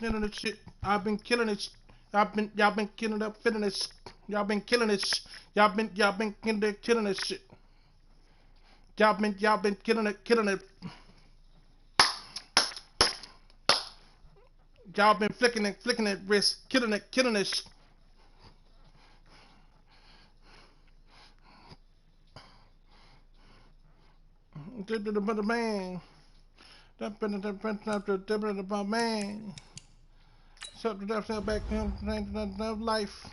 killing this shit. I've been killing it. Y'all been killing up, feeling this. Y'all been killing this. Y'all been killing this shit. Y'all been killing it. Y'all been flicking it wrist, killing it. The man. The man. Something that's back in life.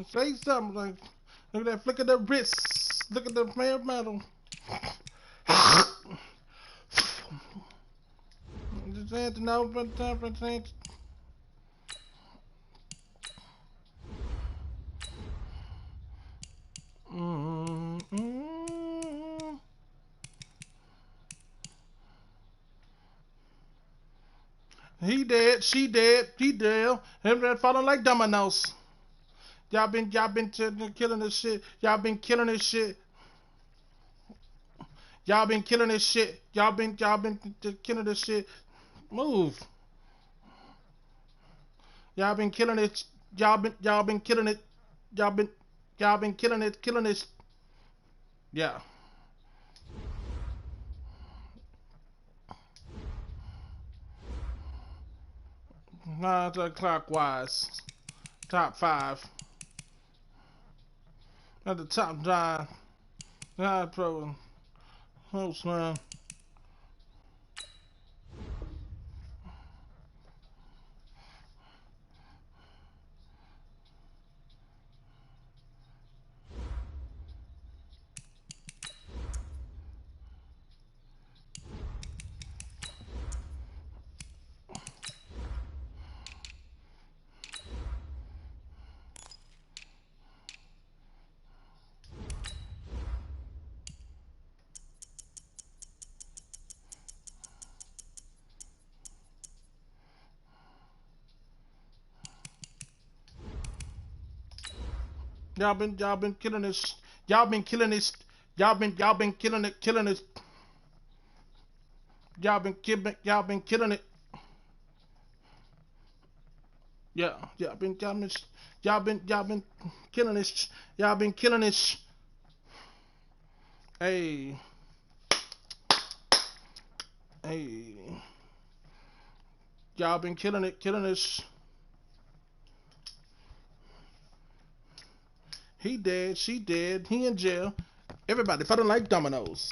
Say something like, look at that flick of the wrist. Look at the man metal. Just had to know, but he dead, she dead, he dead. Everybody falling like dominoes. Y'all been killing this shit. Y'all been killing this shit. Y'all been killing this shit. Y'all been killing this shit. Move. Y'all been killing it. Y'all been killing it. Y'all been killing it. Yeah. Clockwise. Top 5. At the top 9. God, pro. Host, man. Y'all been killing this. Y'all been killing this. Y'all been killing it. Y'all been killing it. Yeah, y'all been killing this. Y'all been killing this. Y'all been killing this. Hey. Y'all been killing this. He dead, she dead, he in jail. Everybody falling like dominoes.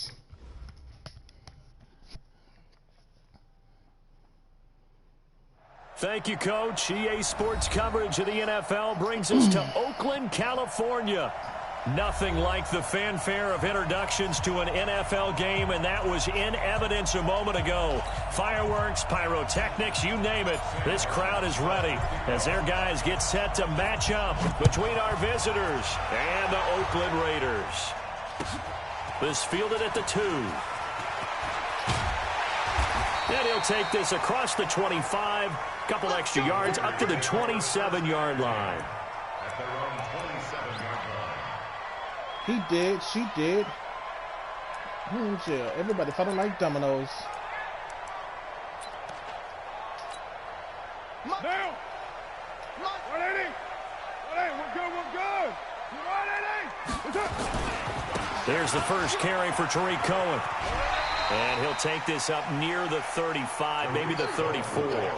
Thank you, Coach. EA Sports coverage of the NFL brings us to Oakland, California. Nothing like the fanfare of introductions to an NFL game, and that was in evidence a moment ago. Fireworks, pyrotechnics, you name it. This crowd is ready as their guys get set to match up between our visitors and the Oakland Raiders. This fielded at the 2. And he'll take this across the 25, couple extra yards up to the 27-yard line. He did, she did. He in jail. Everybody falling like dominoes. Now! 180! 180, we're good! 180! What's up? There's the first carry for Tariq Cohen. And he'll take this up near the 35, maybe the 34.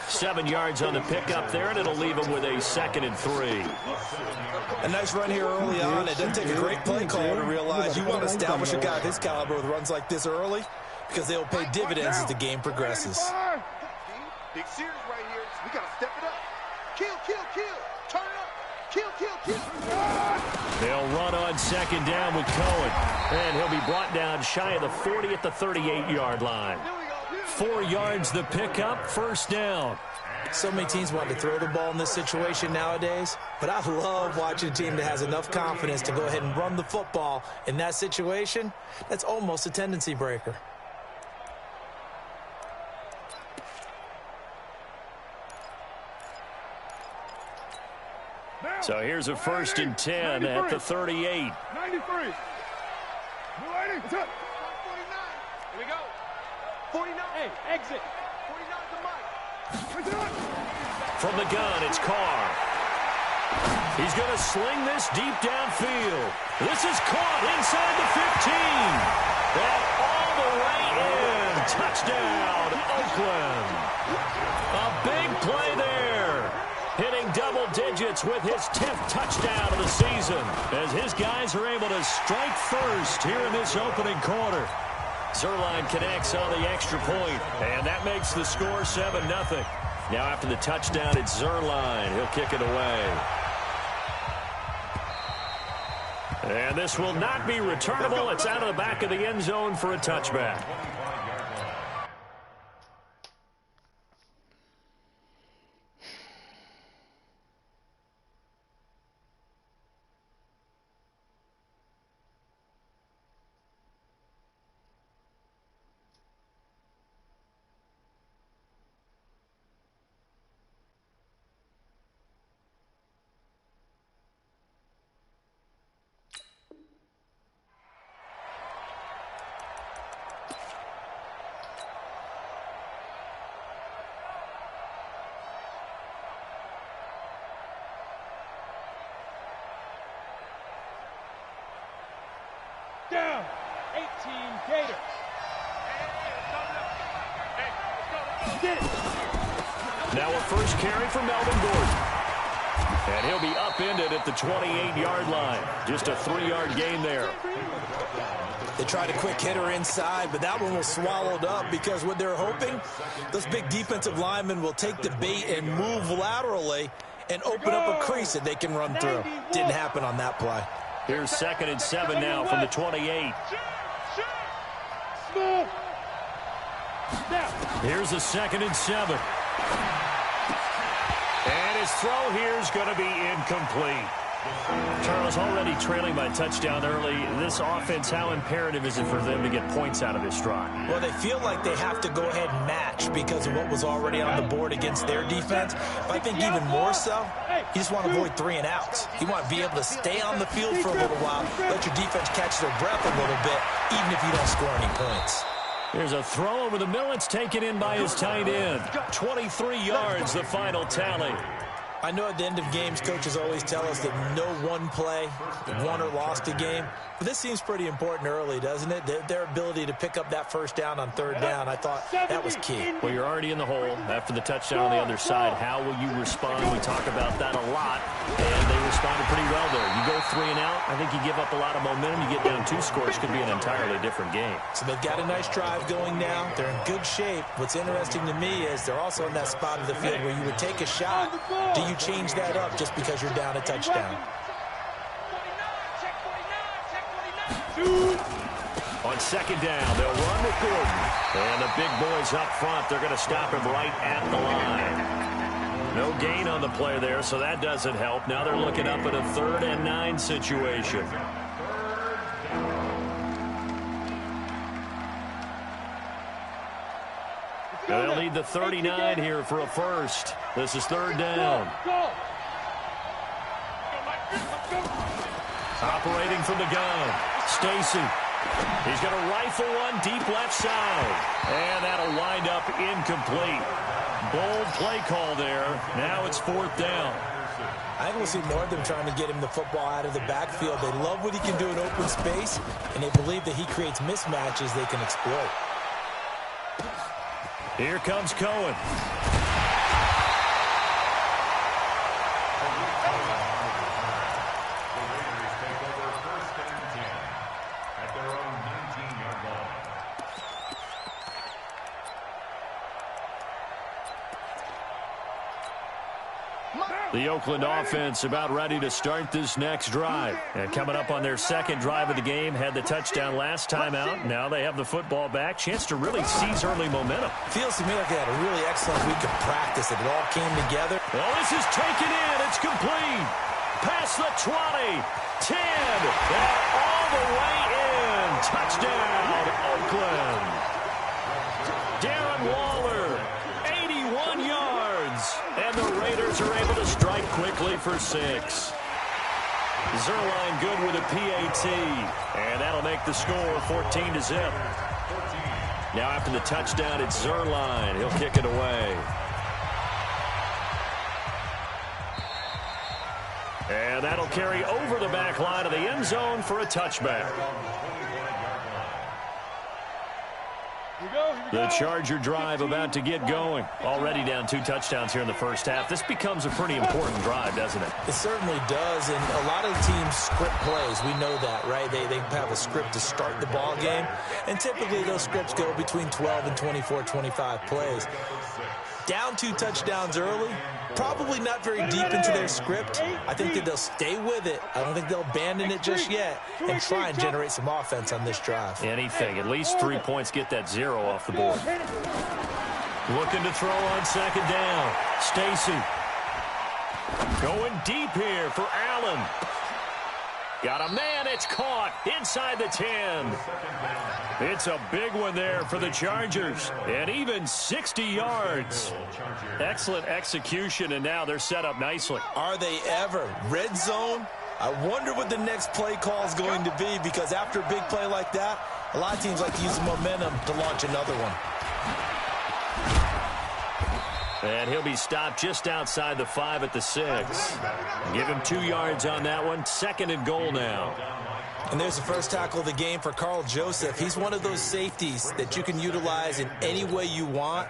7 yards on the pickup there, and it'll leave him with a 2nd and 3. A nice run here early on. It doesn't take a great play caller to realize you want to establish a guy of his caliber with runs like this early because they'll pay dividends as the game progresses. Big series right here. We got to step it up. Kill. Turn it up. Kill. They'll run on 2nd down with Cohen. And he'll be brought down shy of the 40 at the 38-yard line. 4 yards the pickup, 1st down. So many teams want to throw the ball in this situation nowadays, but I love watching a team that has enough confidence to go ahead and run the football in that situation. That's almost a tendency breaker. So here's a 1st and 10 at the 38. 93. 180. What's up? 149. Here we go. 49. Hey, exit. 49 the mic. From the gun, it's Carr. He's going to sling this deep downfield. This is caught inside the 15. And all the way in. Touchdown, Oakland. A big play there. Hitting double digits with his 10th touchdown of the season as his guys are able to strike first here in this opening quarter. Zuerlein connects on the extra point, and that makes the score 7-0. Now after the touchdown, it's Zuerlein. He'll kick it away. And this will not be returnable. It's out of the back of the end zone for a touchback. Down. 18 Gators. Get it. Now a first carry for Melvin Gordon. And he'll be upended at the 28-yard line. Just a 3-yard gain there. They tried a quick hitter inside, but that one was swallowed up because what they're hoping, those big defensive linemen will take the bait and move laterally and open up a crease that they can run through. Didn't happen on that play. Here's 2nd and 7 now from the 28. Smooth. Here's a 2nd and 7. And his throw here is going to be incomplete. Charles, already trailing by touchdown early. This offense, how imperative is it for them to get points out of this drive? Well, they feel like they have to go ahead and match because of what was already on the board against their defense. But I think even more so, you just want to avoid 3 and outs. You want to be able to stay on the field for a little while, let your defense catch their breath a little bit, even if you don't score any points. Here's a throw over the middle. It's taken in by his tight end. 23 yards, the final tally. I know at the end of games, coaches always tell us that no one play won or lost a game. But this seems pretty important early, doesn't it? Their ability to pick up that first down on 3rd down, I thought that was key. Well, you're already in the hole after the touchdown on the other side. How will you respond? We talk about that a lot, and they responded pretty well there. You go 3 and out, I think you give up a lot of momentum. You get down 2 scores, could be an entirely different game. So they've got a nice drive going now. They're in good shape. What's interesting to me is they're also in that spot of the field where you would take a shot. Do you change that up just because you're down a touchdown? On 2nd down, they'll run with Gordon. And the big boys up front, they're going to stop him right at the line. No gain on the play there, so that doesn't help. Now they're looking up at a 3rd and 9 situation. They'll need the 39 here for a first. This is 3rd down. Operating from the gun, Stacy. He's going to rifle one deep left side. And that'll wind up incomplete. Bold play call there. Now it's 4th down. I think we'll see more of them trying to get him the football out of the backfield. They love what he can do in open space, and they believe that he creates mismatches they can exploit. Here comes Cohen. The Oakland offense about ready to start this next drive. And coming up on their 2nd drive of the game, had the touchdown last time out. Now they have the football back. Chance to really seize early momentum. Feels to me like they had a really excellent week of practice, and it all came together. Well, this is taken in. It's complete. Past the 20, 10, and all the way in. Touchdown, Oakland. Darren Waller, 81 yards. And the Raiders are able to strike quickly for 6. Zuerlein good with a PAT. And that'll make the score 14-0. Now after the touchdown, it's Zerline. He'll kick it away. And that'll carry over the back line of the end zone for a touchback. The Charger drive about to get going. Already down 2 touchdowns here in the first half. This becomes a pretty important drive, doesn't it? It certainly does, and a lot of teams script plays. We know that, right? They have a script to start the ball game, and typically those scripts go between 12 and 24, 25 plays. Down 2 touchdowns early, probably not very deep into their script. I think that they'll stay with it. I don't think they'll abandon it just yet and try and generate some offense on this drive. Anything. At least 3 points, get that 0 off the board. Looking to throw on second down. Stacy. Going deep here for Allen. Got a man. It's caught inside the 10. It's a big one there for the Chargers. And even 60 yards. Excellent execution, and now they're set up nicely. Are they ever? Red zone? I wonder what the next play call is going to be, because after a big play like that, a lot of teams like to use the momentum to launch another one. And he'll be stopped just outside the 5 at the 6. Give him 2 yards on that one. 2nd and goal now. And there's the first tackle of the game for Carl Joseph. He's one of those safeties that you can utilize in any way you want.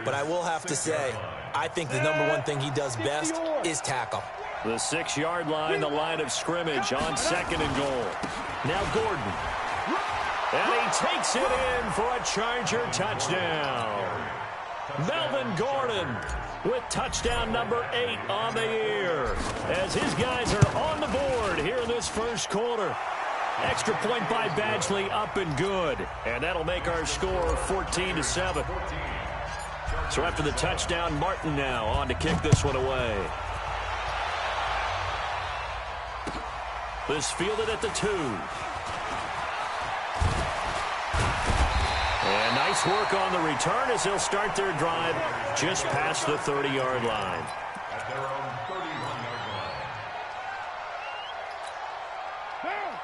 But I will have to say, I think the #1 thing he does best is tackle. The 6-yard line, the line of scrimmage on 2nd and goal. Now Gordon. And he takes it in for a Charger touchdown. Melvin Gordon with touchdown number 8 on the year, as his guys are on the board here in this first quarter. Extra point by Badgley, up and good. And that'll make our score 14-7. So after the touchdown, Martin now on to kick this one away. This fielded at the 2. And nice work on the return as they'll start their drive just past the 30-yard line.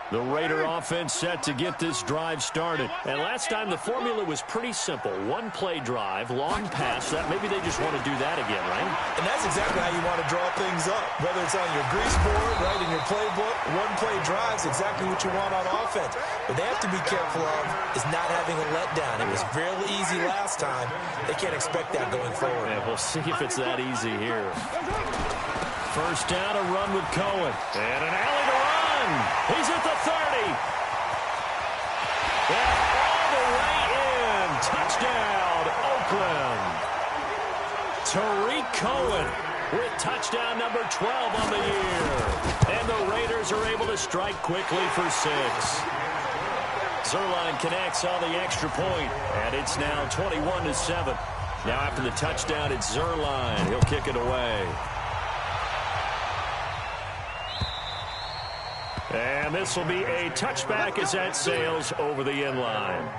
The Raider offense set to get this drive started. And last time the formula was pretty simple. 1-play drive, long pass. That maybe they just want to do that again, right? And that's exactly how you want to draw things up. Whether it's on your grease board, right, in your playbook, 1-play drives, exactly what you want on offense. What they have to be careful of is not having a letdown. It was fairly easy last time. They can't expect that going forward. Yeah, we'll see if it's that easy here. First down, a run with Cohen. And an alley to run. He's at the 30. And all the way in. Touchdown, Oakland. Tariq Cohen with touchdown number 12 on the year. And the Raiders are able to strike quickly for 6. Zerline connects on the extra point, and it's now 21-7. Now after the touchdown, it's Zerline. He'll kick it away. And this will be a touchback as that sails over the end line.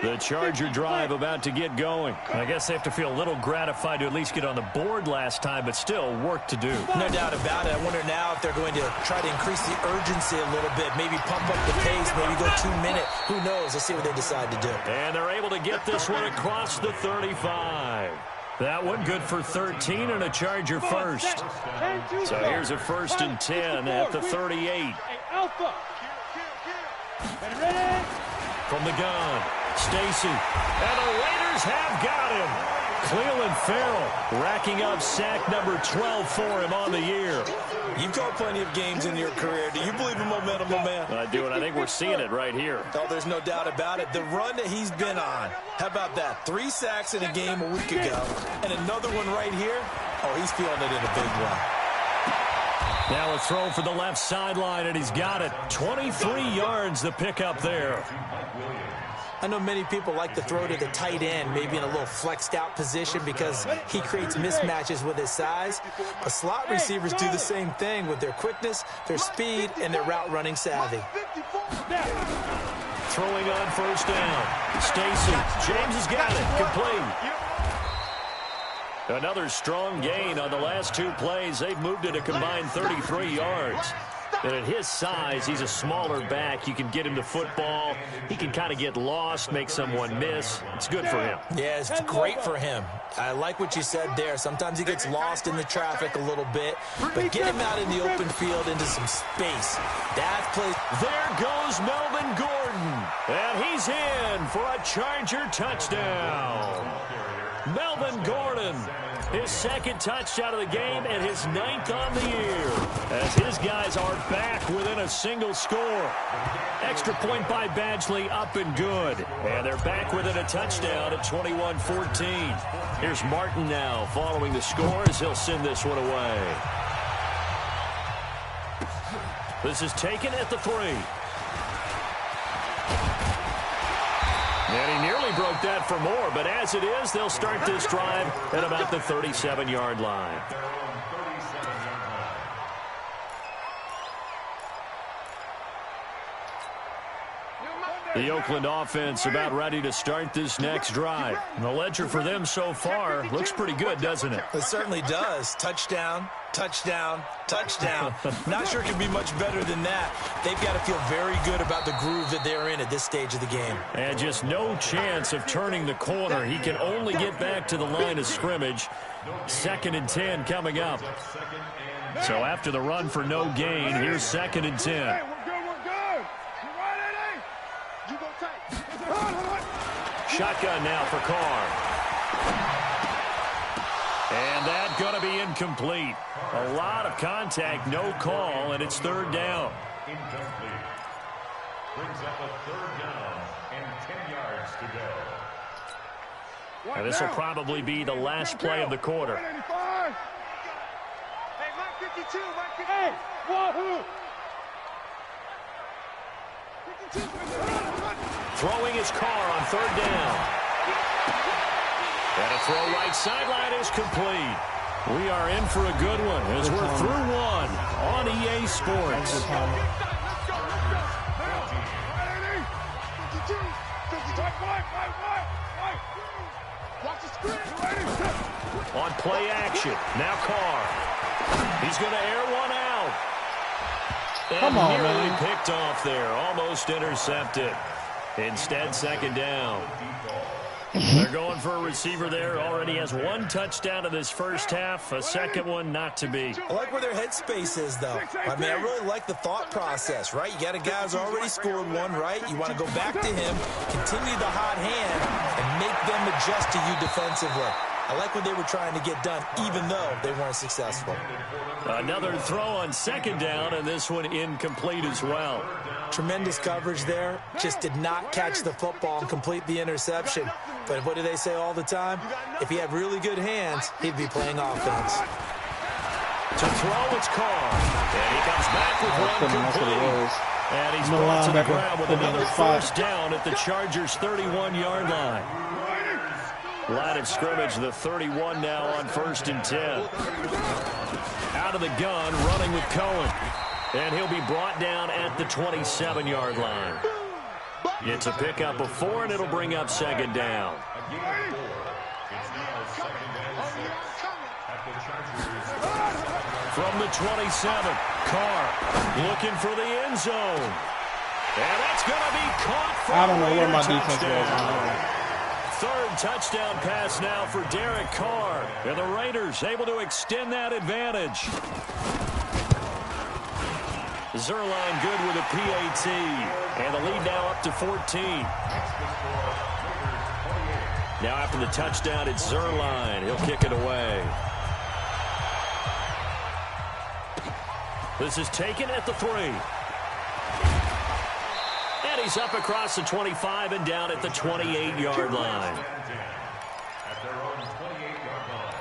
The Charger drive about to get going. I guess they have to feel a little gratified to at least get on the board last time, but still work to do. No doubt about it. I wonder now if they're going to try to increase the urgency a little bit, maybe pump up the pace, maybe go 2-minute. Who knows? Let's see what they decide to do. And they're able to get this one across the 35. That one good for 13 and a Charger first. So here's a 1st and 10 at the 38. From the gun, Stacy. And the Raiders have got him. Cleveland Farrell racking up sack number 12 for him on the year. You've called plenty of games in your career. Do you believe in momentum, my man? I do, and I think we're seeing it right here. Oh, there's no doubt about it. The run that he's been on. How about that? 3 sacks in a game a week ago. And another one right here. Oh, he's feeling it in a big one. Now a throw for the left sideline, and he's got it. 23 yards the pickup there. I know many people like to throw to the tight end, maybe in a little flexed out position because he creates mismatches with his size. But slot receivers do the same thing with their quickness, their speed, and their route running savvy. Throwing on first down. Stacy. James has got it. Complete. Another strong gain on the last 2 plays. They've moved it a combined 33 yards. And at his size, he's a smaller back. You can get him the football. He can kind of get lost, make someone miss. It's good for him. Yeah, it's great for him. I like what you said there. Sometimes he gets lost in the traffic a little bit, but get him out in the open field into some space. That's play. There goes Melvin Gordon, and he's in for a Charger touchdown. Melvin Gordon, his second touchdown of the game and his 9th on the year, as his guys are back within a single score. Extra point by Badgley, up and good. And they're back within a touchdown at 21-14. Here's Martin now following the score as he'll send this one away. This is taken at the 3. And he nearly broke that for more, but as it is, they'll start this drive at about the 37-yard line. The Oakland offense about ready to start this next drive. And the ledger for them so far looks pretty good, doesn't it? It certainly does. Touchdown, touchdown, touchdown. Not sure it can be much better than that. They've got to feel very good about the groove that they're in at this stage of the game. And just no chance of turning the corner. He can only get back to the line of scrimmage. 2nd and 10 coming up. So after the run for no gain, here's 2nd and 10. Shotgun now for Carr. And that's going to be incomplete. A lot of contact, no call, and it's 3rd down. Incomplete. Brings up a 3rd down and 10 yards to go. And this will probably be the last play of the quarter. Hey, Mike 52, Mike 52. Hey, wahoo! Throwing his Carr on 3rd down. And a throw right sideline is complete. We are in for a good one as we're through one on EA Sports. On play action, now Carr. He's going to air one out. And Come on, nearly man. picked off there, almost intercepted. Instead, 2nd down. They're going for a receiver there. Already has 1 touchdown in this first half. A second one not to be. I like where their headspace is, though. I mean, I really like the thought process, right? You got a guy who's already scored one, right? You want to go back to him, continue the hot hand, and make them adjust to you defensively. I like what they were trying to get done, even though they weren't successful. Another throw on 2nd down, and this one incomplete as well. Tremendous coverage there. Just did not catch the football and complete the interception. But what do they say all the time? If he had really good hands, he'd be playing offense. To throw, it's Carr. And he comes back with one complete. And he's brought to the ground with another 1st down at the Chargers' 31-yard line. Line of scrimmage, the 31 now on 1st and 10. Out of the gun, running with Cohen. And he'll be brought down at the 27-yard line. It's a pickup of 4, and it'll bring up 2nd down. From the 27, Carr looking for the end zone. And that's going to be caught for I don't know where my defense touchdown. was. 3rd touchdown pass now for Derek Carr. And the Raiders able to extend that advantage. Zerline good with a PAT. And the lead now up to 14. Now after the touchdown, it's Zerline. He'll kick it away. This is taken at the 3. And he's up across the 25 and down at the 28-yard line. At their own 28-yard line.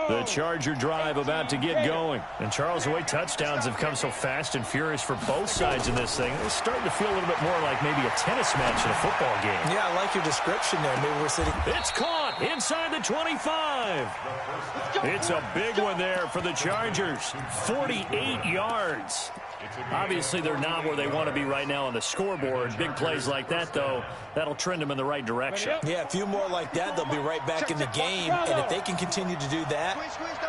The Charger drive about to get going. And Charles, the way touchdowns have come so fast and furious for both sides in this thing, it's starting to feel a little bit more like maybe a tennis match in a football game. Yeah, I like your description there. Maybe we're sitting... It's caught inside the 25. It's a big one there for the Chargers. 48 yards. Obviously, they're not where they want to be right now on the scoreboard. Big plays like that, though, that'll trend them in the right direction. Yeah, a few more like that, they'll be right back in the game. And if they can continue to do that,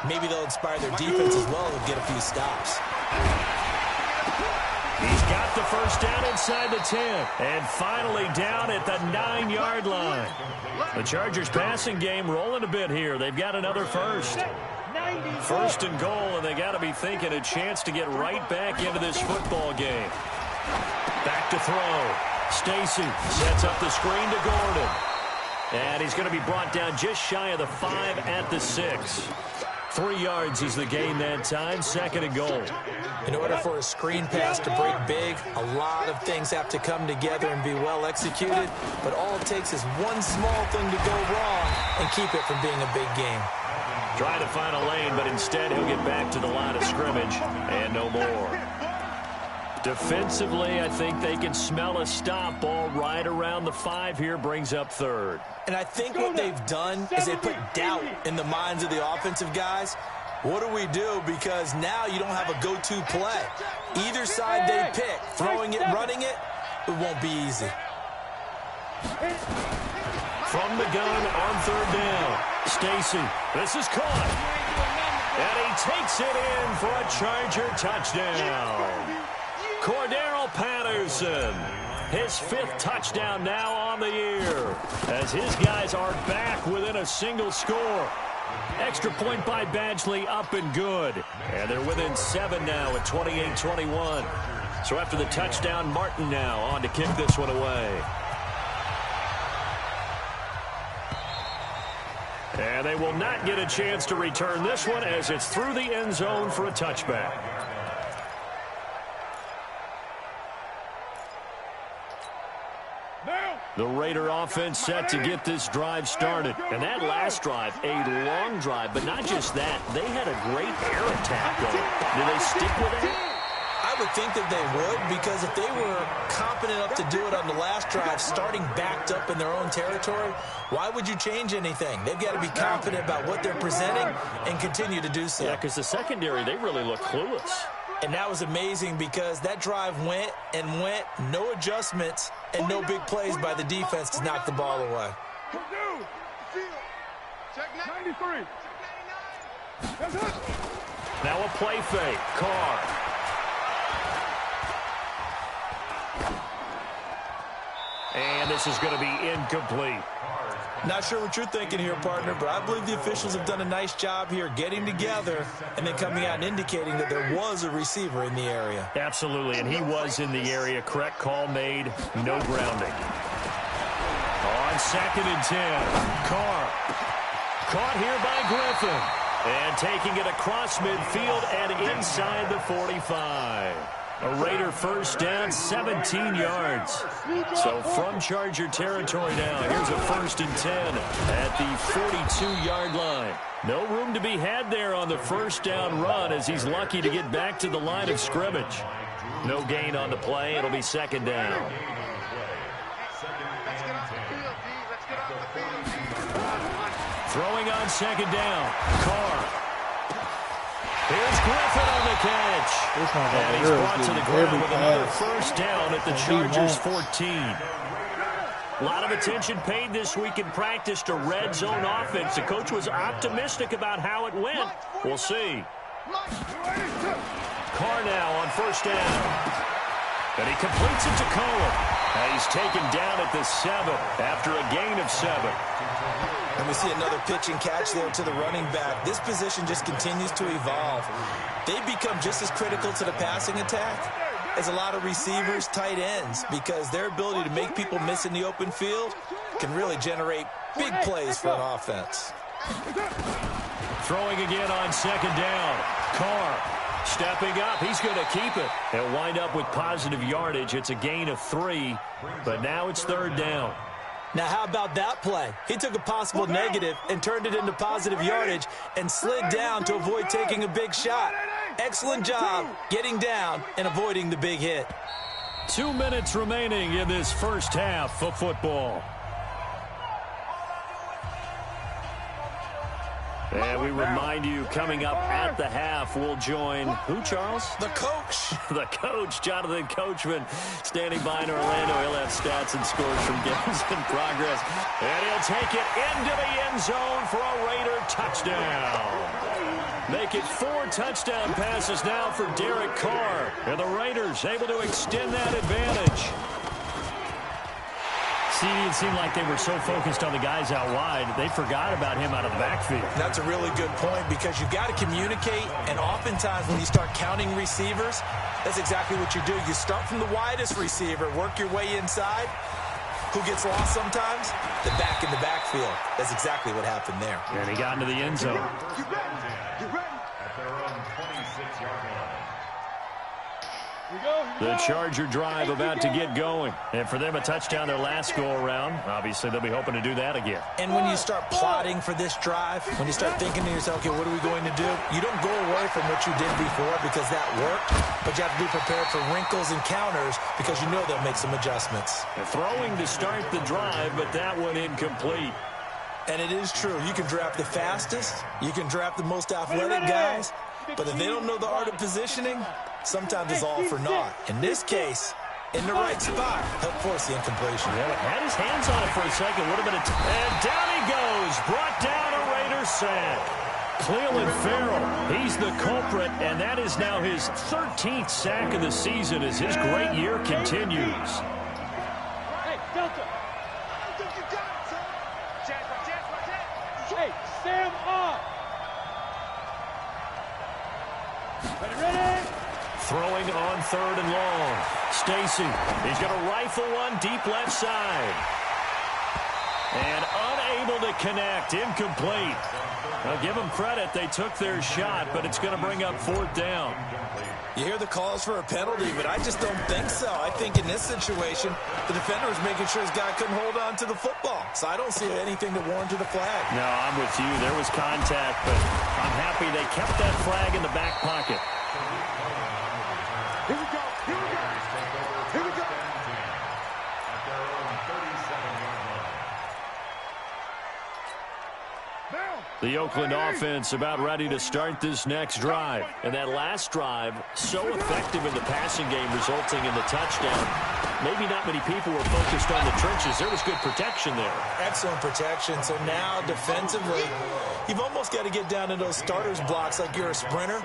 maybe they'll inspire their defense as well and get a few stops. He's got the first down inside the 10. And finally down at the 9-yard line. The Chargers passing game rolling a bit here. They've got another first. First and goal, and they got to be thinking a chance to get right back into this football game. Back to throw. Stacy sets up the screen to Gordon. And he's going to be brought down just shy of the 5 at the 6. 3 yards is the gain that time, second and goal. In order for a screen pass to break big, a lot of things have to come together and be well executed. But all it takes is one small thing to go wrong and keep it from being a big game. Trying to find a lane, but instead he'll get back to the line of scrimmage and no more. Defensively, I think they can smell a stop. Ball right around the 5 here, brings up third. And I think what they've done is they put doubt in the minds of the offensive guys. What do we do? Because now you don't have a go-to play. Either side they pick, throwing it, running it, it won't be easy. From the gun on third down. Stacy, this is caught. And he takes it in for a Charger touchdown. Cordero Patterson, his 5th touchdown now on the year, as his guys are back within a single score. Extra point by Badgley, up and good. And they're within 7 now at 28-21. So after the touchdown, Martin now on to kick this one away. And they will not get a chance to return this one as it's through the end zone for a touchback. The Raider offense set to get this drive started. And that last drive, a long drive, but not just that. They had a great air attack going. Do they stick with it? I would think that they would, because if they were competent enough to do it on the last drive, starting backed up in their own territory, why would you change anything? They've got to be confident about what they're presenting and continue to do so. Yeah, because the secondary, they really look clueless. And that was amazing because that drive went and went, no adjustments, and no big plays by the defense to knock the ball away. Now a play fake. Carr. And this is going to be incomplete. Not sure what you're thinking here, partner, but I believe the officials have done a nice job here getting together and then coming out and indicating that there was a receiver in the area. Absolutely, and he was in the area. Correct call made. No grounding. On 2nd and 10. Carr. Caught here by Griffin. And taking it across midfield and inside the 45. A Raider first down, 17 yards. So from Charger territory now, here's a 1st and 10 at the 42-yard line. No room to be had there on the first down run as he's lucky to get back to the line of scrimmage. No gain on the play. It'll be 2nd down. Throwing on 2nd down. Carr. Here's Griffin on the catch. And he's brought to the ground with another first down at the Chargers 14. A lot of attention paid this week in practice to red zone offense. The coach was optimistic about how it went. We'll see. Carr now on first down. And he completes it to Cohen. And he's taken down at the 7 after a gain of 7. And we see another pitch and catch there to the running back. This position just continues to evolve. They become just as critical to the passing attack as a lot of receivers, tight ends, because their ability to make people miss in the open field can really generate big plays for an offense. Throwing again on 2nd down. Carr stepping up. He's going to keep it. They'll wind up with positive yardage. It's a gain of 3, but now it's 3rd down. Now, how about that play? He took a possible negative and turned it into positive yardage and slid down to avoid taking a big shot. Excellent job getting down and avoiding the big hit. 2 minutes remaining in this first half of football. And we remind you, coming up at the half, we'll join who, Charles? The coach. The coach, Jonathan Coachman, standing by in Orlando. He'll have stats and scores from games in progress. And he'll take it into the end zone for a Raider touchdown. Make it 4 touchdown passes now for Derek Carr. And the Raiders able to extend that advantage. It seemed like they were so focused on the guys out wide, they forgot about him out of the backfield. That's a really good point because you've got to communicate, and oftentimes when you start counting receivers, that's exactly what you do. You start from the widest receiver, work your way inside. Who gets lost sometimes? The back in the backfield. That's exactly what happened there. And he got into the end zone. At their own 26-yard line. The Charger drive about to get going. And for them, a touchdown their last go-around. Obviously, they'll be hoping to do that again. And when you start plotting for this drive, when you start thinking to yourself, okay, what are we going to do? You don't go away from what you did before because that worked, but you have to be prepared for wrinkles and counters because you know they'll make some adjustments. Throwing to start the drive, but that one incomplete. And it is true. You can draft the fastest. You can draft the most athletic guys. But if they don't know the art of positioning, sometimes it's all for naught. In this case, in the right spot, help force the incompletion. Yeah, had his hands on it for a second. Would have been and down he goes. Brought down a Raider sack. Cleveland Farrell, he's the culprit, and that is now his 13th sack of the season as his great year continues. Hey, Delta. I think you got it, son. Hey, Sam off. Ready? Throwing on 3rd and long. Stacy, he's going to rifle one deep left side. And unable to connect, incomplete. I'll give them credit, they took their shot, but it's going to bring up 4th down. You hear the calls for a penalty, but I just don't think so. I think in this situation, the defender was making sure his guy couldn't hold on to the football. So I don't see anything that warranted a flag. No, I'm with you. There was contact, but I'm happy they kept that flag in the back pocket. Here we go. Here we go. Here we go. At their own 37-yard line. The Oakland offense about ready to start this next drive. And that last drive, so effective in the passing game, resulting in the touchdown. Maybe not many people were focused on the trenches. There was good protection there. Excellent protection. So now defensively, you've almost got to get down to those starters blocks like you're a sprinter.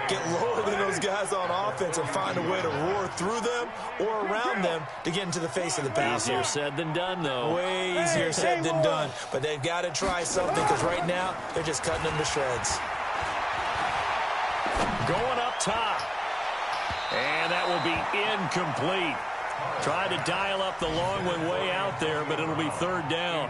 Get lower than those guys on offense and find a way to roar through them or around them to get into the face of the passer. Easier said than done, though. Way easier said than done. But they've got to try something because right now they're just cutting them to shreds. Going up top. And that will be incomplete. Tried to dial up the long one way out there, but it'll be 3rd down.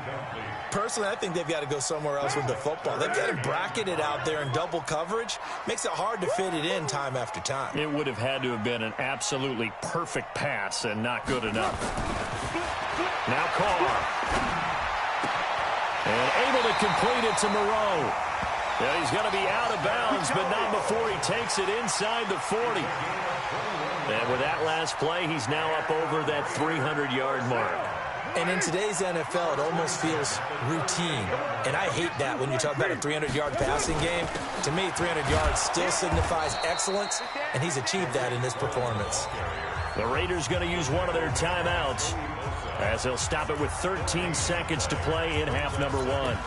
Personally, I think they've got to go somewhere else with the football. They've got to bracket it out there in double coverage. Makes it hard to fit it in time after time. It would have had to have been an absolutely perfect pass and not good enough. Now Carr. And able to complete it to Moreau. Yeah, he's going to be out of bounds, but not before he takes it inside the 40. And with that last play, he's now up over that 300-yard mark. And in today's NFL, it almost feels routine. And I hate that when you talk about a 300-yard passing game. To me, 300 yards still signifies excellence, and he's achieved that in this performance. The Raiders going to use one of their timeouts as they'll stop it with 13 seconds to play in half number 1.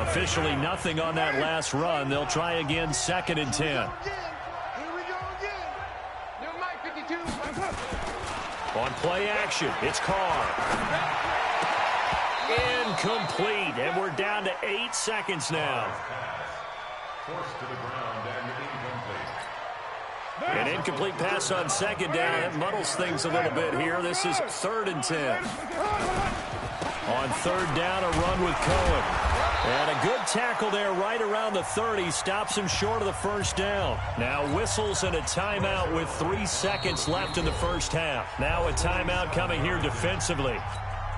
Officially nothing on that last run. They'll try again, 2nd and 10. Here we go again. New Mike 52. On play action, it's Carr. Incomplete, and we're down to 8 seconds now. Forced to the ground and incomplete. An incomplete pass on 2nd down. That muddles things a little bit here. This is 3rd and 10. On 3rd down, a run with Cohen. And a good tackle there right around the 30. Stops him short of the 1st down. Now whistles and a timeout with 3 seconds left in the 1st half. Now a timeout coming here defensively.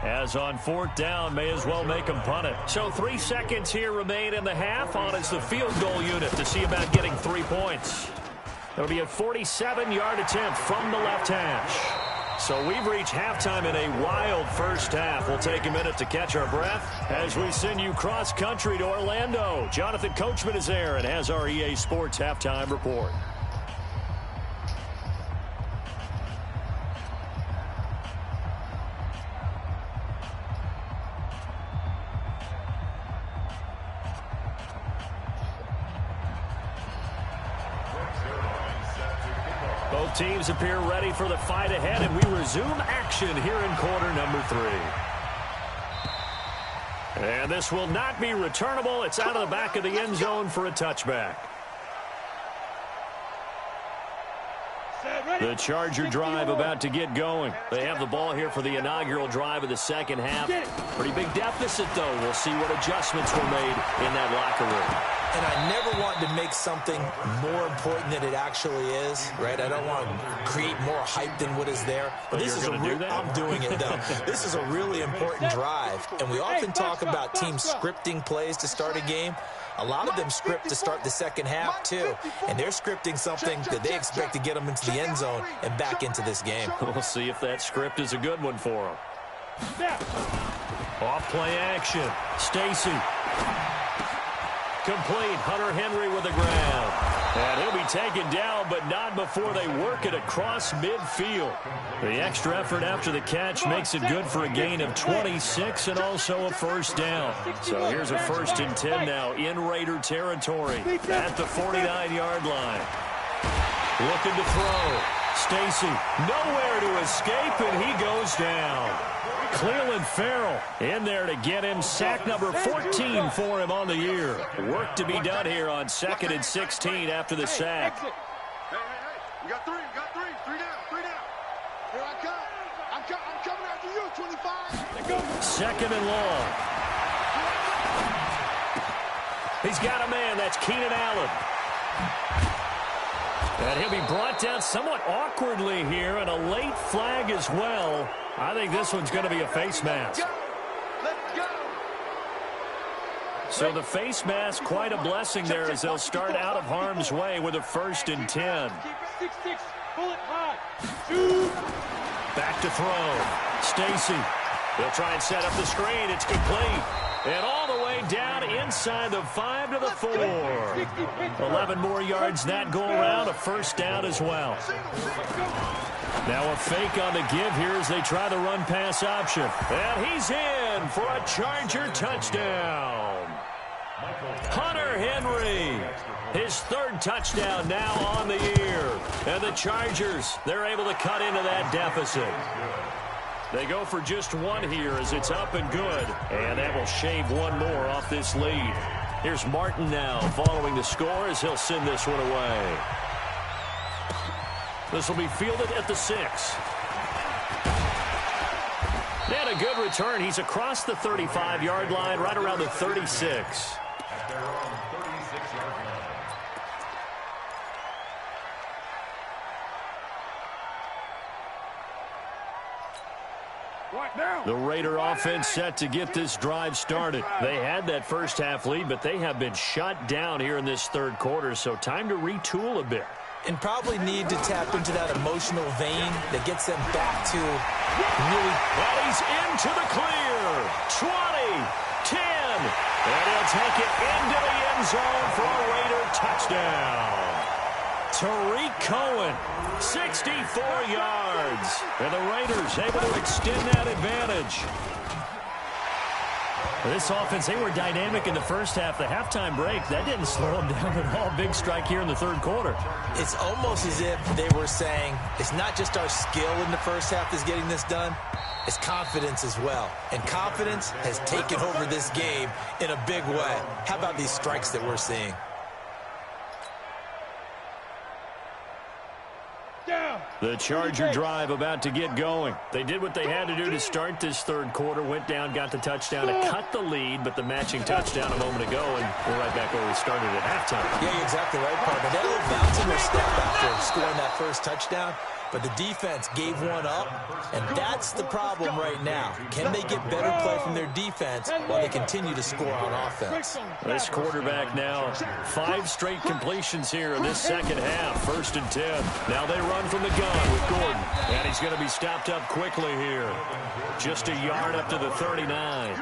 As on 4th down, may as well make him punt it. So 3 seconds here remain in the half. On is the field goal unit to see about getting 3 points. It'll be a 47-yard attempt from the left hash. So we've reached halftime in a wild first half. We'll take a minute to catch our breath as we send you cross-country to Orlando. Jonathan Coachman is there and has our EA Sports halftime report. Both teams appear ready for the fight ahead, and we resume action here in quarter number 3. And this will not be returnable. It's out of the back of the end zone for a touchback. The Charger drive about to get going. They have the ball here for the inaugural drive of the second half. Pretty big deficit, though. We'll see what adjustments were made in that locker room. And I never want to make something more important than it actually is, right? I don't want to create more hype than what is there. But this is I'm doing it, though. This is a really important drive. And we often talk about teams scripting plays to start a game. A lot of them script to start the second half, too. And they're scripting something that they expect to get them into the end zone and back into this game. We'll see if that script is a good one for them. Off play action. Stacy. Complete. Hunter Henry with the ground. And he'll be taken down, but not before they work it across midfield. The extra effort after the catch makes it good for a gain of 26 and also a first down. So here's a 1st and 10 now in Raider territory at the 49-yard line. Looking to throw. Stacy nowhere to escape, and he goes down. Cleveland Farrell in there to get him. Sack number 14 for him on the year. Work to be done here on 2nd and 16 after the sack. Hey. We got 3 down. Here I come. I'm coming after you, 25. 2nd and long. He's got a man. That's Keenan Allen. And he'll be brought down somewhat awkwardly here, and a late flag as well. I think this one's going to be a face mask. Let's go. So the face mask, quite a blessing there as they'll start out of harm's way with a 1st and 10. 6-6, pull it high. Back to throw. Stacy. They'll try and set up the screen. It's complete. And all the way down inside the 5 to the 4. 11 more yards that go around. A 1st down as well. Now a fake on the give here as they try the run-pass option. And he's in for a Charger touchdown. Hunter Henry. His 3rd touchdown now on the year. And the Chargers, they're able to cut into that deficit. They go for just 1 here as it's up and good. And that will shave 1 more off this lead. Here's Martin now following the score as he'll send this one away. This will be fielded at the 6. And a good return. He's across the 35-yard line, right around the 36. The Raider offense set to get this drive started. They had that first half lead, but they have been shut down here in this 3rd quarter, so time to retool a bit. And probably need to tap into that emotional vein that gets them back to really... Well, he's into the clear. 20, 10, and he'll take it into the end zone for a Raider touchdown. Tariq Cohen, 64 yards. And the Raiders able to extend that advantage. This offense, they were dynamic in the first half. The halftime break, that didn't slow them down at all. Big strike here in the 3rd quarter. It's almost as if they were saying, it's not just our skill in the first half that's getting this done, it's confidence as well. And confidence has taken over this game in a big way. How about these strikes that we're seeing? The Charger drive about to get going. They did what they had to do to start this 3rd quarter. Went down, got the touchdown to cut the lead, but the matching touchdown a moment ago, and we're right back where we started at halftime. Yeah, you're exactly right, partner. That little bouncing step after scoring that first touchdown, but the defense gave one up, and that's the problem right now. Can they get better play from their defense while they continue to score on offense? This quarterback now 5 straight completions here in this second half. 1st and 10. Now they run from the gun with Gordon, and he's going to be stopped up quickly here. Just a yard up to the 39.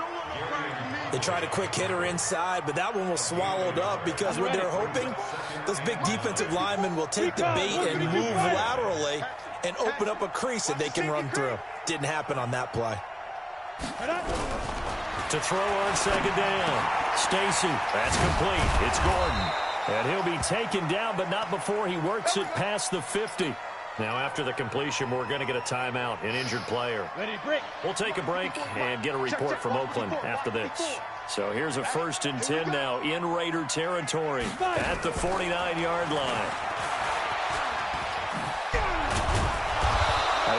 They tried a quick hitter inside, but that one was swallowed up because what they're hoping, those big defensive linemen will take the bait and move laterally and open up a crease that they can run through. Didn't happen on that play. To throw on 2nd down. Stacy, that's complete. It's Gordon. And he'll be taken down, but not before he works it past the 50. Now, after the completion, we're going to get a timeout, an injured player. We'll take a break and get a report from Oakland after this. So here's a 1st and 10 now in Raider territory at the 49-yard line.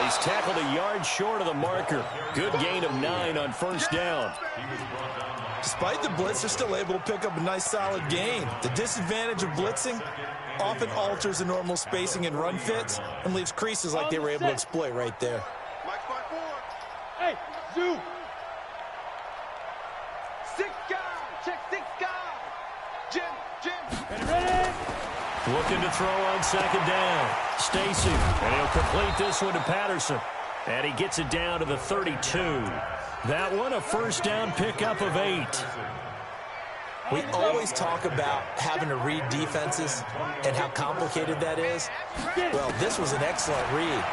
He's tackled a yard short of the marker. Good gain of 9 on 1st down. Despite the blitz, they're still able to pick up a nice solid gain. The disadvantage of blitzing often alters the normal spacing and run fits and leaves creases like they were able to exploit right there. Hey, Zoo. 6 guys. Check 6 guys. Jim. Ready? Looking to throw on 2nd down. Stacy, and he'll complete this one to Patterson. And he gets it down to the 32. That one a 1st down pickup of 8. We always talk about having to read defenses and how complicated that is. Well, this was an excellent read.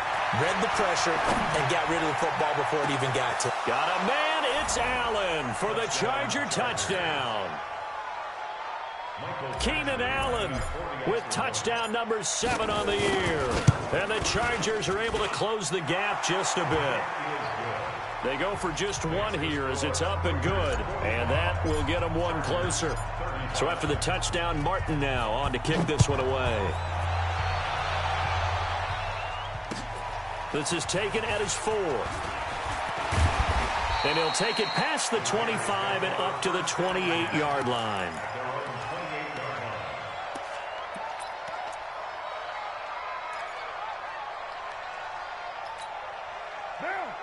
Read the pressure and got rid of the football before it even got to. Got a man, it's Allen for the Charger touchdown. Keenan Allen with touchdown number 7 on the year. And the Chargers are able to close the gap just a bit. They go for just 1 here as it's up and good, and that will get them 1 closer. So after the touchdown, Martin now on to kick this one away. This is taken at his 4. And he'll take it past the 25 and up to the 28-yard line.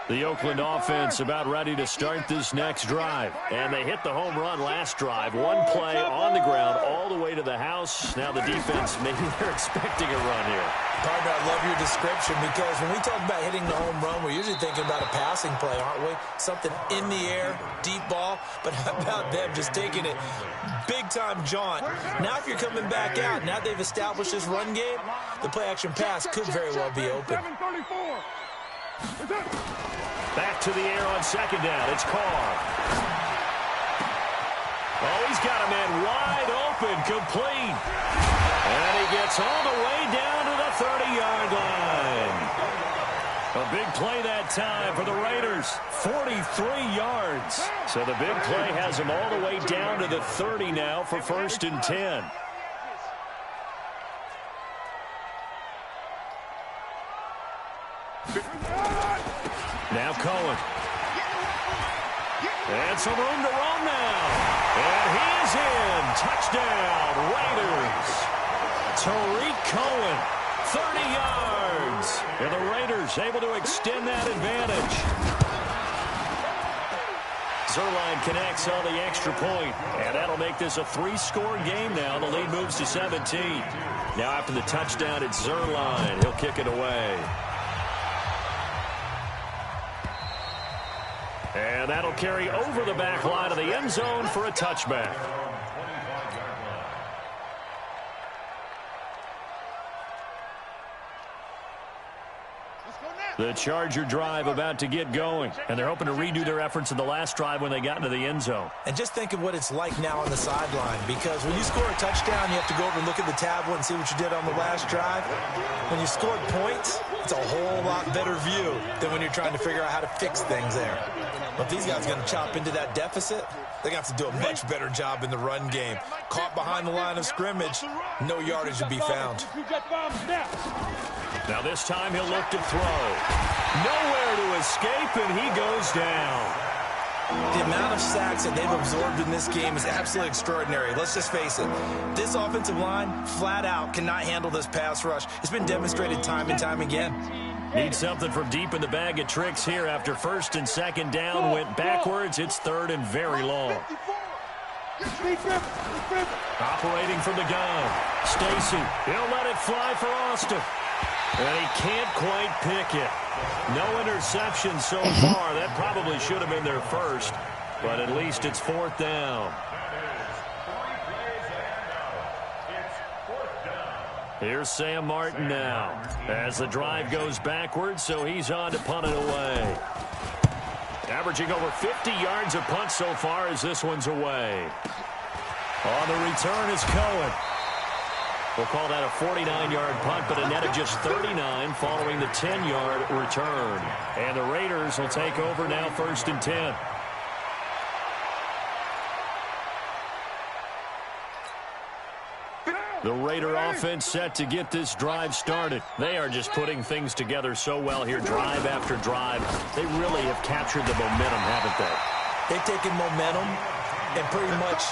The Oakland offense about ready to start this next drive. And they hit the home run last drive. 1 play on the ground all the way to the house. Now the defense, maybe they're expecting a run here. Partner, I love your description because when we talk about hitting the home run, we're usually thinking about a passing play, aren't we? Something in the air, deep ball. But how about them just taking it big-time jaunt? Now if you're coming back out, now they've established this run game, the play-action pass could very well be open. Back to the air on 2nd down. It's Carr. Oh, he's got a man wide open, complete. And he gets all the way down to the 30-yard line. A big play that time for the Raiders. 43 yards. So the big play has him all the way down to the 30 now for 1st and 10. Now Cohen. And some room to roam now. And he is in. Touchdown, Raiders. Tariq Cohen, 30 yards. And the Raiders able to extend that advantage. Zerline connects on the extra point, and that'll make this a 3-score game now. The lead moves to 17. Now after the touchdown, it's Zerline. He'll kick it away. And that'll carry over the back line of the end zone for a touchback. The Charger drive about to get going, and they're hoping to redo their efforts in the last drive when they got into the end zone. And just think of what it's like now on the sideline, because when you score a touchdown, you have to go over and look at the tablet and see what you did on the last drive. When you scored points, it's a whole lot better view than when you're trying to figure out how to fix things there. But if these guys are going to chop into that deficit, they're going to have to do a much better job in the run game. Caught behind the line of scrimmage, no yardage to be found. Now this time he'll look to throw. Nowhere to escape, and he goes down. The amount amount of sacks that they've absorbed in this game is absolutely extraordinary. Let's just face it. This offensive line, flat out, cannot handle this pass rush. It's been demonstrated time and time again. Need something from deep in the bag of tricks here after first and second down went backwards. It's third and very long. Operating from the gun. Stacy, he'll let it fly for Austin. And he can't quite pick it. No interception so far. That probably should have been their first. But at least it's fourth down. Here's Sam Martin now as the drive goes backwards, so he's on to punt it away. Averaging over 50 yards a punt so far as this one's away. On the return is Cohen. We'll call that a 49-yard punt, but a net of just 39 following the 10-yard return. And the Raiders will take over now, first and 10. The Raider offense set to get this drive started. They are just putting things together so well here, drive after drive. They really have captured the momentum, haven't they? They've taken momentum and pretty much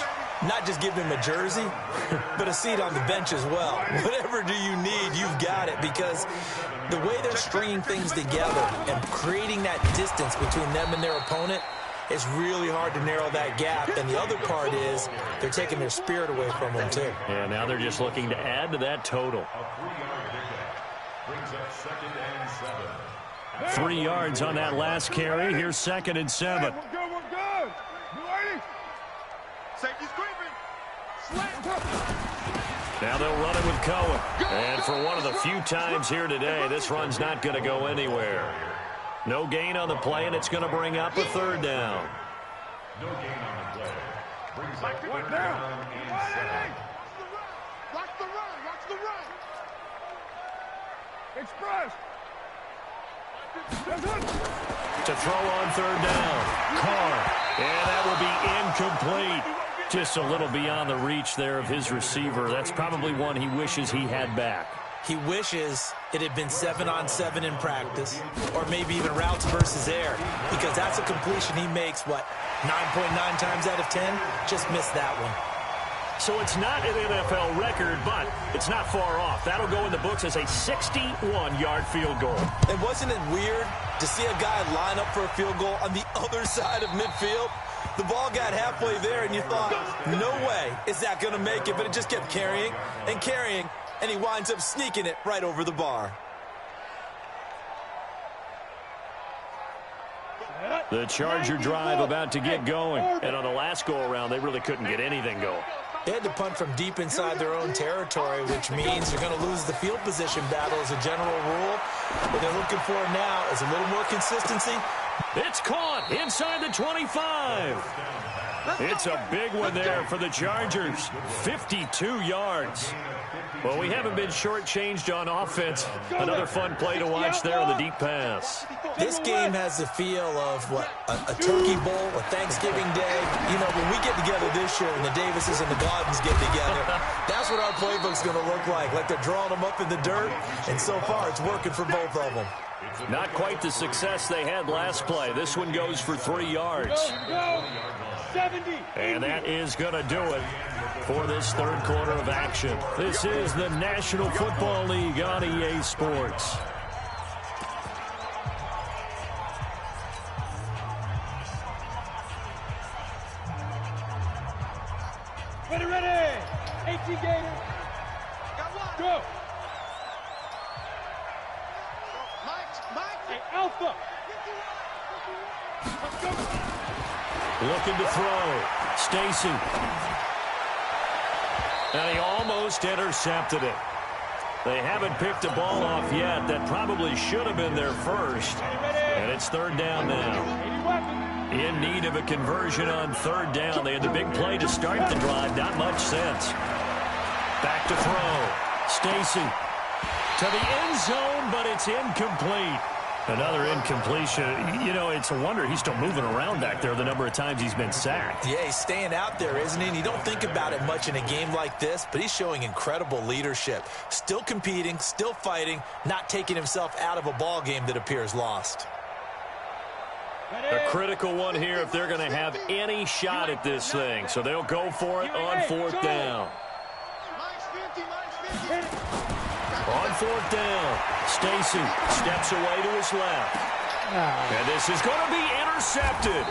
not just give him a jersey, but a seat on the bench as well. Whatever do you need, you've got it, because the way they're stringing things together and creating that distance between them and their opponent, it's really hard to narrow that gap. And the other part is they're taking their spirit away from them, too. Yeah, now they're just looking to add to that total. 3 yards on that last carry. Here's second and 7. We're good. You ready? Safety's creeping. Now they'll run it with Cohen. And for one of the few times here today, this run's not going to go anywhere. No gain on the play, and it's going to bring up a third down. No gain on the play. Brings up What third now? down and 7. Watch the run. Watch the run. Express. To throw on third down. Carr. And that will be incomplete. Just a little beyond the reach there of his receiver. That's probably one he wishes he had back. He wishes it had been 7-on-7 in practice, or maybe even routes versus air, because that's a completion he makes, 9.9 times out of 10? Just missed that one. So it's not an NFL record, but it's not far off. That'll go in the books as a 61-yard field goal. And wasn't it weird to see a guy line up for a field goal on the other side of midfield? The ball got halfway there, and you thought, no way is that going to make it, but it just kept carrying and carrying, and he winds up sneaking it right over the bar. The Charger drive about to get going. And on the last go-around, they really couldn't get anything going. They had to punt from deep inside their own territory, which means you're going to lose the field position battle as a general rule. What they're looking for now is a little more consistency. It's caught inside the 25. It's a big one there for the Chargers. 52 yards. Well, we haven't been shortchanged on offense. Another fun play to watch there on the deep pass. This game has the feel of, a Turkey Bowl, a Thanksgiving Day. You know, when we get together this year and the Davises and the Gardens get together, that's what our playbook's going to look like they're drawing them up in the dirt, and so far it's working for both of them. Not quite the success they had last play. This one goes for 3 yards. Go. 70. And that is going to do it for this third quarter of action. This is the National Football League on EA Sports. Ready. 18 Gators. Go. Hey, Alpha. Let's go. Looking to throw. Stacy. And he almost intercepted it. They haven't picked a ball off yet. That probably should have been their first. And it's third down now. In need of a conversion on third down. They had the big play to start the drive. Not much sense. Back to throw. Stacy to the end zone, but it's incomplete. Another incompletion. You know, it's a wonder he's still moving around back there the number of times he's been sacked. Yeah, he's staying out there, isn't he? And you don't think about it much in a game like this, but he's showing incredible leadership. Still competing, still fighting, not taking himself out of a ball game that appears lost. A critical one here if they're going to have any shot at this thing. So they'll go for it on fourth down. On fourth down, Stacy steps away to his left. And this is going to be intercepted.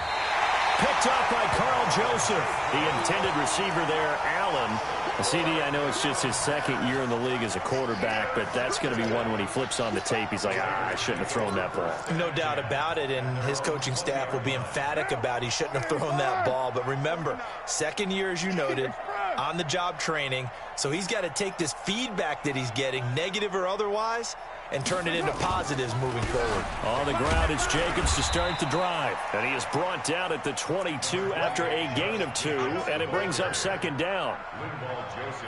Picked up by Carl Joseph. The intended receiver there, Allen. CD, I know it's just his second year in the league as a quarterback, but that's going to be one when he flips on the tape. He's like, I shouldn't have thrown that ball. No doubt about it, and his coaching staff will be emphatic about he shouldn't have thrown that ball. But remember, second year, as you noted, on-the-job training, so he's got to take this feedback that he's getting, negative or otherwise, and turn it into positives moving forward. On the ground, it's Jacobs to start the drive. And he is brought down at the 22 after a gain of 2, and it brings up second down.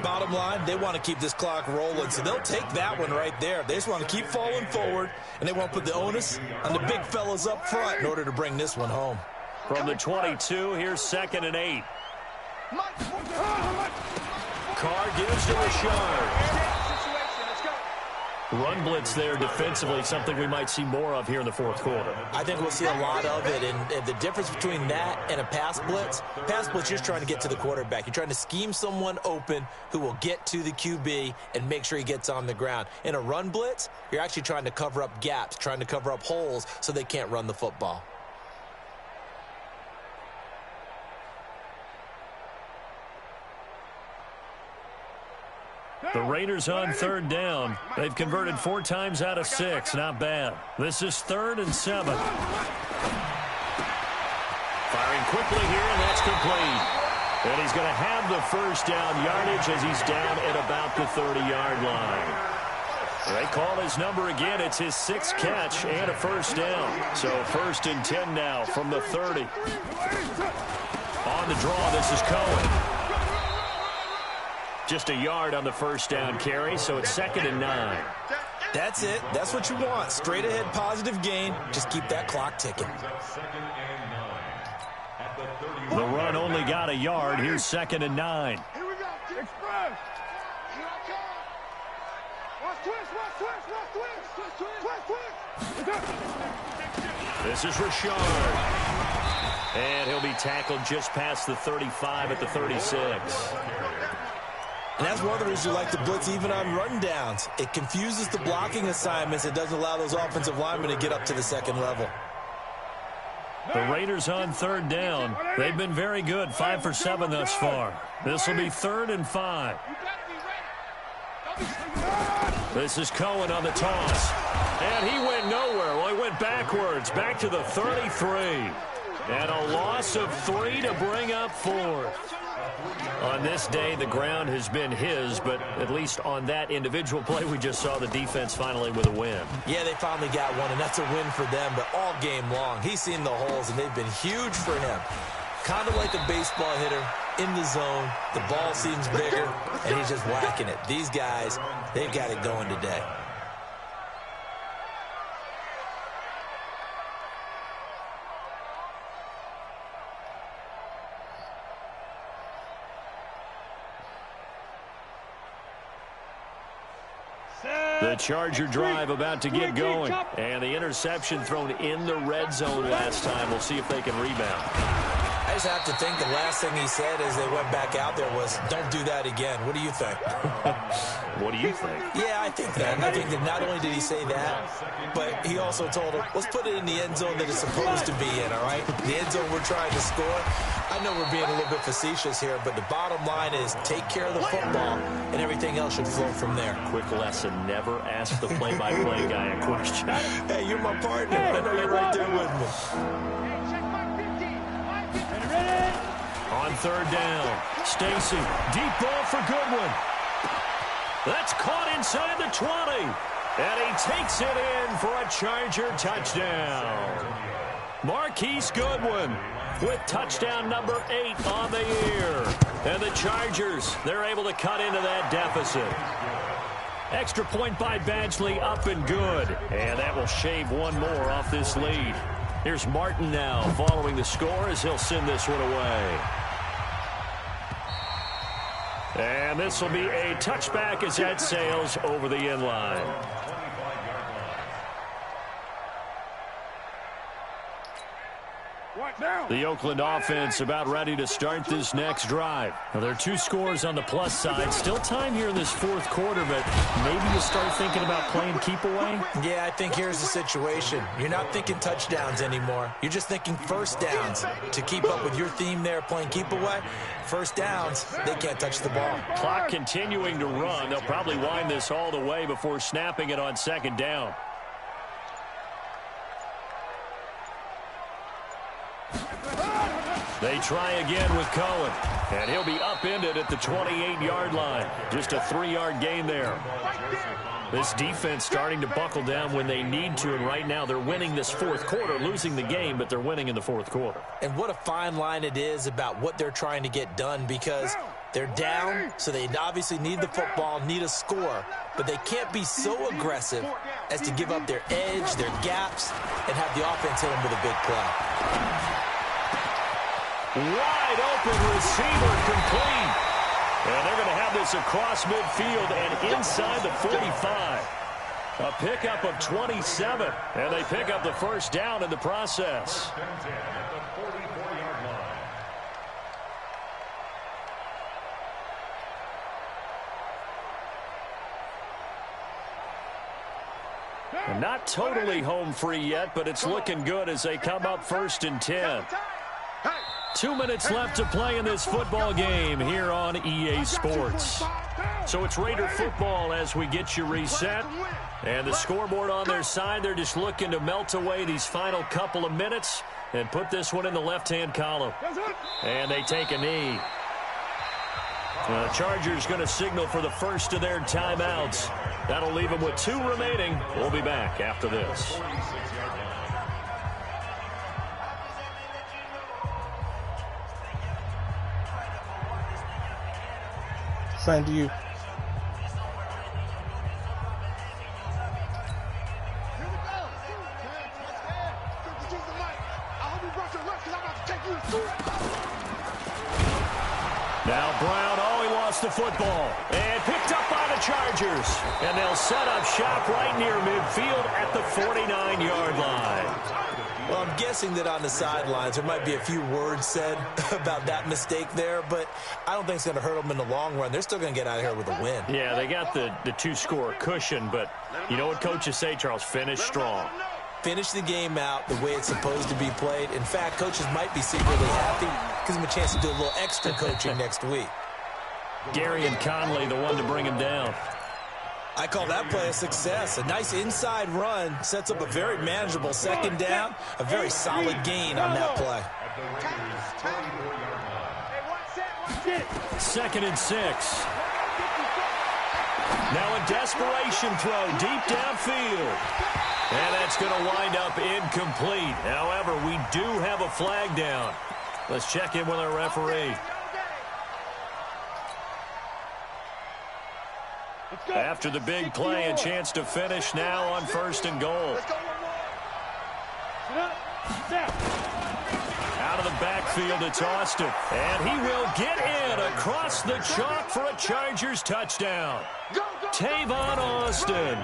Bottom line, they want to keep this clock rolling, so they'll take that one right there. They just want to keep falling forward, and they want to put the onus on the big fellas up front in order to bring this one home. From the 22, here's 2nd and 8. Carr gives to Rashard. Run blitz there defensively, something we might see more of here in the fourth quarter. I think we'll see a lot of it, and the difference between that and a pass blitz, you're just trying to get to the quarterback. You're trying to scheme someone open who will get to the QB and make sure he gets on the ground. In a run blitz, you're actually trying to cover up gaps, trying to cover up holes so they can't run the football. The Raiders on third down. They've converted 4 times out of 6. Not bad. This is 3rd and 7. Firing quickly here, and that's complete. And he's going to have the first down yardage as he's down at about the 30-yard line. They call his number again. It's his 6th catch and a first down. So 1st and 10 now from the 30. On the draw, this is Cohen. Just a yard on the first down carry, so it's 2nd and 9. That's it. That's what you want. Straight ahead positive gain. Just keep that clock ticking. The run only got a yard. Here's 2nd and 9. Here we go. Express. Here I come. Watch twist. This is Rashard. And he'll be tackled just past the 35 at the 36. And that's one of the reasons you like to blitz even on run downs. It confuses the blocking assignments. It doesn't allow those offensive linemen to get up to the second level. The Raiders on third down. They've been very good, 5 for 7 thus far. This will be 3rd and 5. This is Cohen on the toss. And he went nowhere. Well, he went backwards, back to the 33. And a loss of 3 to bring up 4th. On this day, the ground has been his, but at least on that individual play, we just saw the defense finally with a win. Yeah, they finally got one, and that's a win for them, but all game long, he's seen the holes, and they've been huge for him. Kind of like a baseball hitter in the zone. The ball seems bigger, and he's just whacking it. These guys, they've got it going today. The Charger drive about to get going. And the interception thrown in the red zone last time. We'll see if they can rebound. I just have to think the last thing he said as they went back out there was, don't do that again. What do you think? What do you think? Yeah, I think that. I think that not only did he say that, but he also told him, let's put it in the end zone that it's supposed to be in, all right? The end zone we're trying to score. I know we're being a little bit facetious here, but the bottom line is take care of the football, and everything else should flow from there. Quick lesson, never ask the play-by-play guy a question. Hey, you're my partner. I know you're right there with me. On third down, Stacy, deep ball for Goodwin. That's caught inside the 20. And he takes it in for a Charger touchdown. Marquise Goodwin with touchdown number 8 on the year. And the Chargers, they're able to cut into that deficit. Extra point by Badgley, up and good. And that will shave one more off this lead. Here's Martin now following the score as he'll send this one away. And this will be a touchback as that sails over the end line. The Oakland offense about ready to start this next drive. Now, there are 2 scores on the plus side. Still time here in this fourth quarter, but maybe you start thinking about playing keep away? Yeah, I think here's the situation. You're not thinking touchdowns anymore. You're just thinking first downs. To keep up with your theme there, playing keep away, first downs, they can't touch the ball. Clock continuing to run. They'll probably wind this all the way before snapping it on second down. They try again with Cohen, and he'll be upended at the 28-yard line. Just a 3-yard gain there. This defense starting to buckle down when they need to, and right now they're winning this fourth quarter, losing the game, but they're winning in the fourth quarter. And what a fine line it is about what they're trying to get done, because they're down, so they obviously need the football, need a score, but they can't be so aggressive as to give up their edge, their gaps, and have the offense hit them with a big play. Wide open receiver, complete. And they're going to have this across midfield and inside the 45. A pickup of 27, and they pick up the first down in the process. And not totally home free yet, but it's looking good as they come up 1st and 10. 2 minutes left to play in this football game here on EA Sports. So it's Raider football as we get you reset. And the scoreboard on their side, they're just looking to melt away these final couple of minutes and put this one in the left-hand column. And they take a knee. The Chargers going to signal for the first of their timeouts. That'll leave them with 2 remaining. We'll be back after this. Same to you. Here we go. Use the mic. I hope you brought your lunch because I'm about to take you to school. Now Brown, he lost the football. And picked up by the Chargers. And they'll set up shop right near midfield at the 49-yard line. Well, I'm guessing that on the sidelines there might be a few words said about that mistake there, but I don't think it's going to hurt them in the long run. They're still going to get out of here with a win. Yeah, they got the 2-score cushion, but you know what coaches say, Charles? Finish strong. Finish the game out the way it's supposed to be played. In fact, coaches might be secretly happy. Gives them a chance to do a little extra coaching next week. Gary and Conley, the one to bring him down. I call that play a success. A nice inside run sets up a very manageable second down. A very solid gain on that play. 2nd and 6. Now a desperation throw deep downfield. And that's going to wind up incomplete. However, we do have a flag down. Let's check in with our referee. After the big play, a chance to finish now on 1st and goal. Out of the backfield, it's Austin. And he will get in across the chalk for a Chargers touchdown. Tavon Austin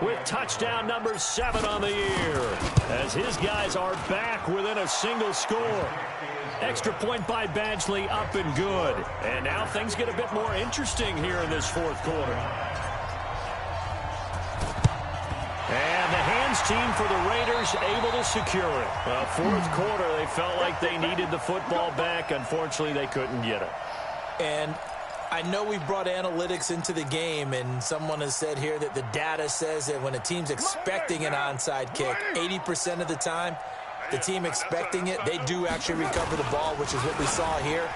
with touchdown number 7 on the year, as his guys are back within a single score. Extra point by Badgley, up and good. And now things get a bit more interesting here in this fourth quarter. And the hands team for the Raiders able to secure it. Well, fourth quarter, they felt like they needed the football back. Unfortunately, they couldn't get it. And I know we brought analytics into the game, and someone has said here that the data says that when a team's expecting an onside kick, 80% of the time, the team expecting it, they do actually recover the ball, which is what we saw here.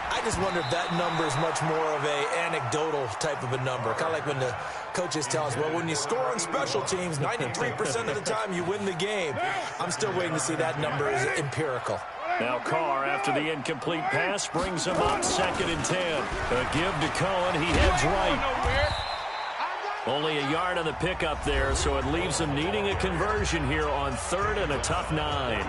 I just wonder if that number is much more of a anecdotal type of a number. Kind of like when the coaches tell us, well, when you score on special teams, 93% of the time you win the game. I'm still waiting to see that number is empirical. Now Carr, after the incomplete pass, brings him up 2nd and 10. A give to Cohen. He heads right. Only a yard on the pickup there, so it leaves them needing a conversion here on 3rd and a tough 9.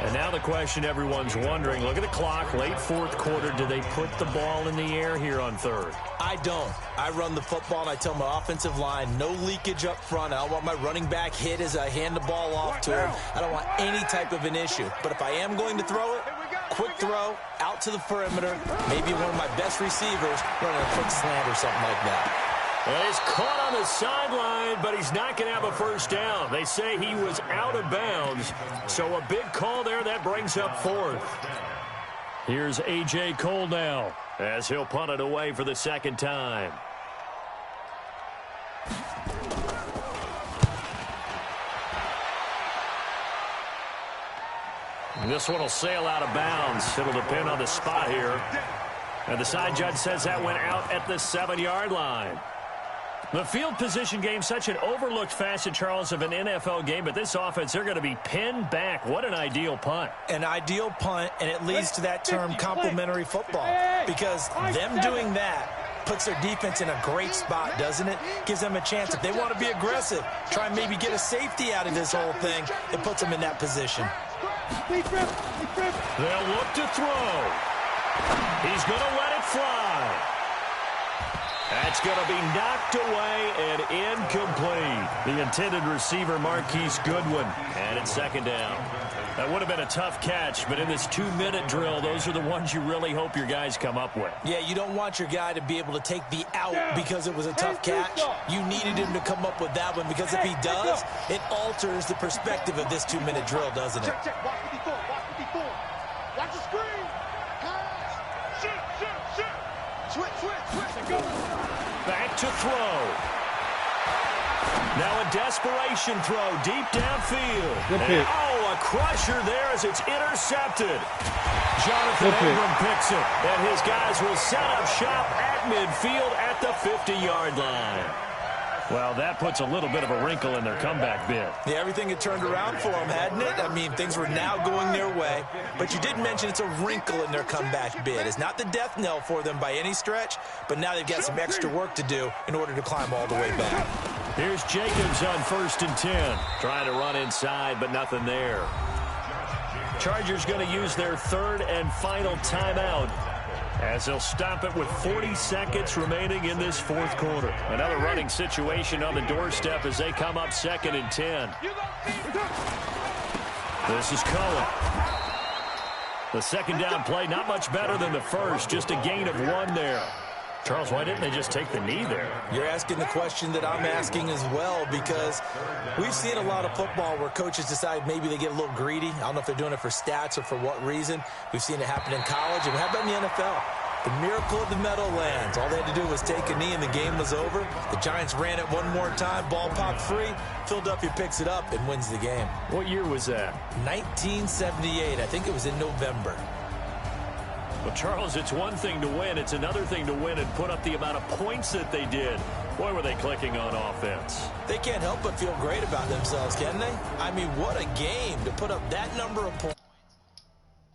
And now the question everyone's wondering, look at the clock, late fourth quarter. Do they put the ball in the air here on third? I don't. I run the football, and I tell my offensive line, no leakage up front. I don't want my running back hit as I hand the ball off to him. I don't want any type of an issue. But if I am going to throw it, quick throw, out to the perimeter, maybe one of my best receivers running a quick slant or something like that. Well, he's caught on the sideline, but he's not going to have a first down. They say he was out of bounds, so a big call there. That brings up fourth. Here's A.J. Cole now as he'll punt it away for the second time. This one will sail out of bounds. It'll depend on the spot here. And the side judge says that went out at the 7-yard line. The field position game, such an overlooked facet, Charles, of an NFL game, but this offense, they're going to be pinned back. What an ideal punt. An ideal punt, and it leads to that term complementary football, because them doing that puts their defense in a great spot, doesn't it? Gives them a chance. If they want to be aggressive, try and maybe get a safety out of this whole thing, it puts them in that position. They'll look to throw. He's going to let it fly. That's going to be knocked away and incomplete. The intended receiver, Marquise Goodwin, and it's second down. That would have been a tough catch, but in this 2-minute drill, those are the ones you really hope your guys come up with. Yeah, you don't want your guy to be able to take the out because it was a tough catch. You needed him to come up with that one, because if he does, it alters the perspective of this 2-minute drill, doesn't it? Check. Watch the before. Watch the screen. Shoot. Switch. Go. Back to throw. Now a desperation throw deep downfield. And, a crusher there as it's intercepted. Jonathan Ingram picks it, and his guys will set up shop at midfield at the 50-yard line. Well, that puts a little bit of a wrinkle in their comeback bid. Yeah, everything had turned around for them, hadn't it? I mean, things were now going their way. But you did mention it's a wrinkle in their comeback bid. It's not the death knell for them by any stretch, but now they've got some extra work to do in order to climb all the way back. Here's Jacobs on 1st and 10. Trying to run inside, but nothing there. Chargers going to use their third and final timeout, as they'll stop it with 40 seconds remaining in this fourth quarter. Another running situation on the doorstep as they come up 2nd and 10. This is Cohen. The second down play, not much better than the first, just a gain of 1 there. Charles, why didn't they just take the knee there? You're asking the question that I'm asking as well, because we've seen a lot of football where coaches decide maybe they get a little greedy. I don't know if they're doing it for stats or for what reason. We've seen it happen in college, and how about in the NFL? The miracle of the Meadowlands. All they had to do was take a knee, and the game was over. The Giants ran it one more time. Ball popped free. Philadelphia picks it up and wins the game. What year was that? 1978. I think it was in November. Well, Charles, it's one thing to win. It's another thing to win and put up the amount of points that they did. Boy, were they clicking on offense. They can't help but feel great about themselves, can they? I mean, what a game to put up that number of points.